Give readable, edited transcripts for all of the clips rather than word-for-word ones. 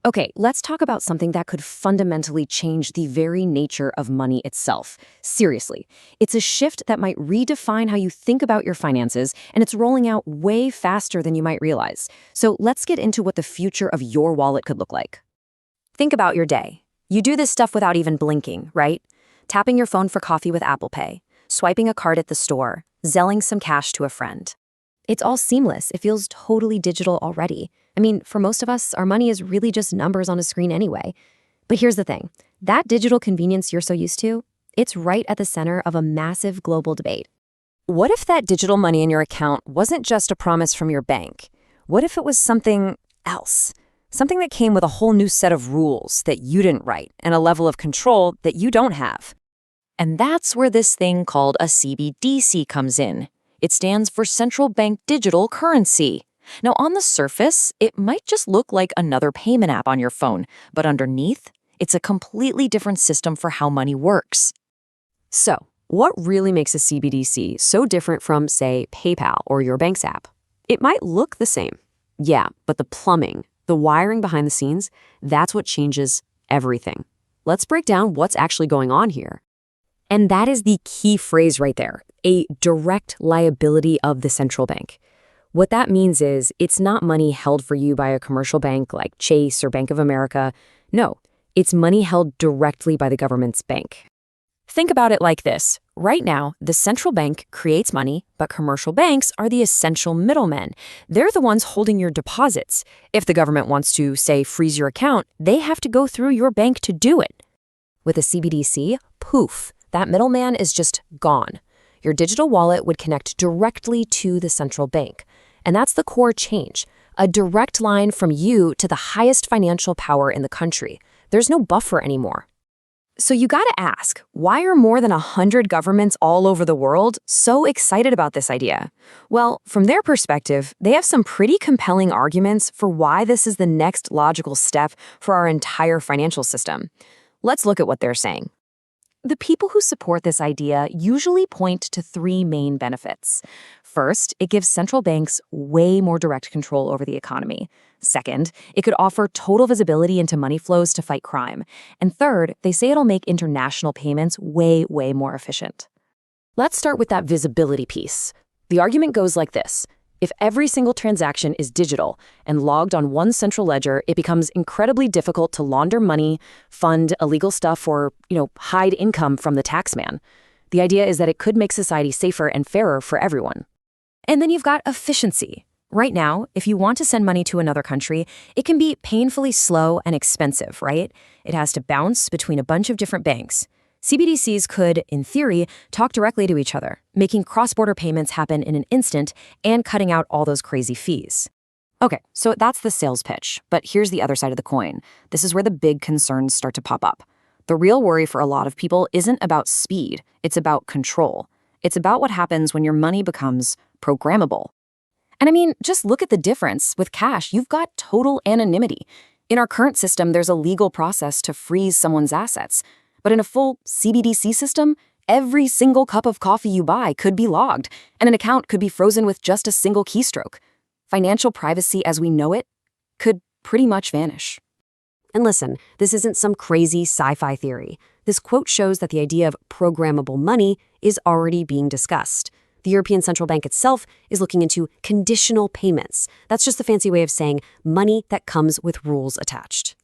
Okay, let's talk about something that could fundamentally change the very nature of money itself. Seriously, it's a shift that might redefine how you think about your finances, and it's rolling out way faster than you might realize. So let's get into what the future of your wallet could look like. Think about your day. You do this stuff without even blinking, right? Tapping your phone for coffee with Apple Pay, swiping a card at the store, zelling some cash to a friend. It's all seamless. It feels totally digital already. I mean, for most of us, our money is really just numbers on a screen anyway. But here's the thing. That digital convenience you're so used to, it's right at the center of a massive global debate. What if that digital money in your account wasn't just a promise from your bank? What if it was something else? Something that came with a whole new set of rules that you didn't write and a level of control that you don't have. And that's where this thing called a CBDC comes in. It stands for Central Bank Digital Currency. Now, on the surface, it might just look like another payment app on your phone, but underneath, it's a completely different system for how money works. So, what really makes a CBDC so different from, say, PayPal or your bank's app? It might look the same. Yeah, but the plumbing, the wiring behind the scenes, that's what changes everything. Let's break down what's actually going on here. And that is the key phrase right there, a direct liability of the central bank. What that means is it's not money held for you by a commercial bank like Chase or Bank of America. No, it's money held directly by the government's bank. Think about it like this. Right now, the central bank creates money, but commercial banks are the essential middlemen. They're the ones holding your deposits. If the government wants to, say, freeze your account, they have to go through your bank to do it. With a CBDC, poof, that middleman is just gone. Your digital wallet would connect directly to the central bank. And that's the core change, a direct line from you to the highest financial power in the country. There's no buffer anymore. So you gotta ask, why are more than 100 governments all over the world so excited about this idea? Well, from their perspective, they have some pretty compelling arguments for why this is the next logical step for our entire financial system. Let's look at what they're saying. The people who support this idea usually point to three main benefits. First, it gives central banks way more direct control over the economy. Second, it could offer total visibility into money flows to fight crime. And third, they say it'll make international payments way more efficient. Let's start with that visibility piece. The argument goes like this. If every single transaction is digital and logged on one central ledger, it becomes incredibly difficult to launder money, fund illegal stuff, or, hide income from the taxman. The idea is that it could make society safer and fairer for everyone. And then you've got efficiency. Right now, if you want to send money to another country, it can be painfully slow and expensive, right? It has to bounce between a bunch of different banks. CBDCs could, in theory, talk directly to each other, making cross-border payments happen in an instant and cutting out all those crazy fees. Okay, so that's the sales pitch, but here's the other side of the coin. This is where the big concerns start to pop up. The real worry for a lot of people isn't about speed, it's about control. It's about what happens when your money becomes programmable. And I mean, just look at the difference. With cash, you've got total anonymity. In our current system, there's a legal process to freeze someone's assets. But in a full CBDC system, every single cup of coffee you buy could be logged, and an account could be frozen with just a single keystroke. Financial privacy as we know it could pretty much vanish. And listen, this isn't some crazy sci-fi theory. This quote shows that the idea of programmable money is already being discussed. The European Central Bank itself is looking into conditional payments. That's just a fancy way of saying money that comes with rules attached.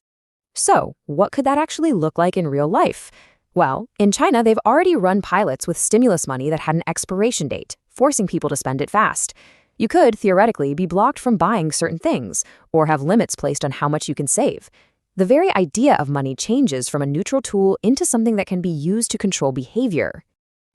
So, what could that actually look like in real life? Well, in China, they've already run pilots with stimulus money that had an expiration date, forcing people to spend it fast. You could, theoretically, be blocked from buying certain things, or have limits placed on how much you can save. The very idea of money changes from a neutral tool into something that can be used to control behavior.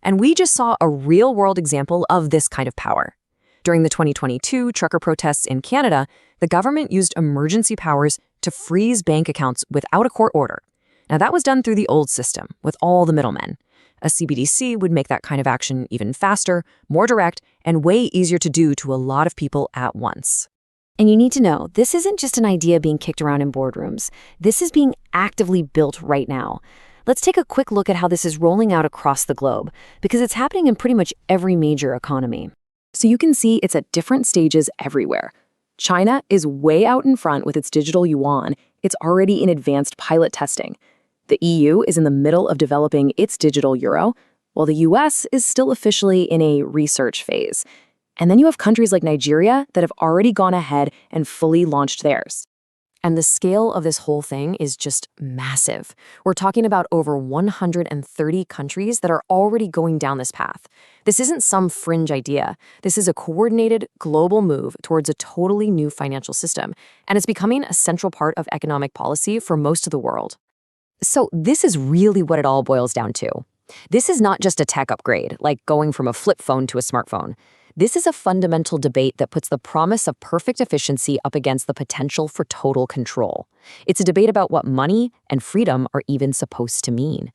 And we just saw a real-world example of this kind of power. During the 2022 trucker protests in Canada, the government used emergency powers to freeze bank accounts without a court order. Now, that was done through the old system, with all the middlemen. A CBDC would make that kind of action even faster, more direct, and way easier to do to a lot of people at once. And you need to know, this isn't just an idea being kicked around in boardrooms. This is being actively built right now. Let's take a quick look at how this is rolling out across the globe, because it's happening in pretty much every major economy. So you can see it's at different stages everywhere. China is way out in front with its digital yuan. It's already in advanced pilot testing. The EU is in the middle of developing its digital euro, while the US is still officially in a research phase. And then you have countries like Nigeria that have already gone ahead and fully launched theirs. And the scale of this whole thing is just massive. We're talking about over 130 countries that are already going down this path. This isn't some fringe idea. This is a coordinated global move towards a totally new financial system, and it's becoming a central part of economic policy for most of the world. So this is really what it all boils down to. This is not just a tech upgrade, like going from a flip phone to a smartphone. This is a fundamental debate that puts the promise of perfect efficiency up against the potential for total control. It's a debate about what money and freedom are even supposed to mean.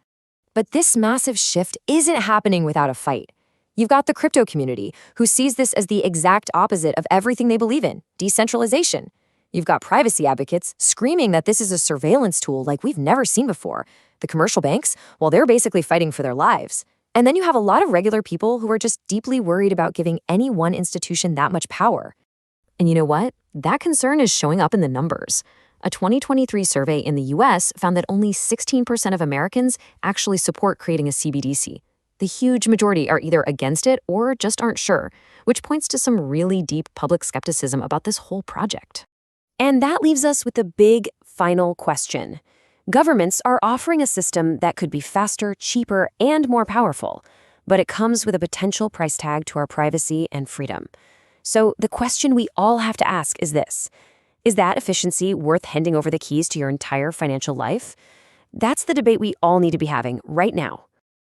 But this massive shift isn't happening without a fight. You've got the crypto community, who sees this as the exact opposite of everything they believe in, decentralization. You've got privacy advocates screaming that this is a surveillance tool like we've never seen before. The commercial banks, well, they're basically fighting for their lives. And then you have a lot of regular people who are just deeply worried about giving any one institution that much power. And you know what? That concern is showing up in the numbers. A 2023 survey in the US found that only 16% of Americans actually support creating a CBDC. The huge majority are either against it or just aren't sure, which points to some really deep public skepticism about this whole project. And that leaves us with the big final question. Governments are offering a system that could be faster, cheaper, and more powerful, but it comes with a potential price tag to our privacy and freedom. So the question we all have to ask is this: is that efficiency worth handing over the keys to your entire financial life? That's the debate we all need to be having right now.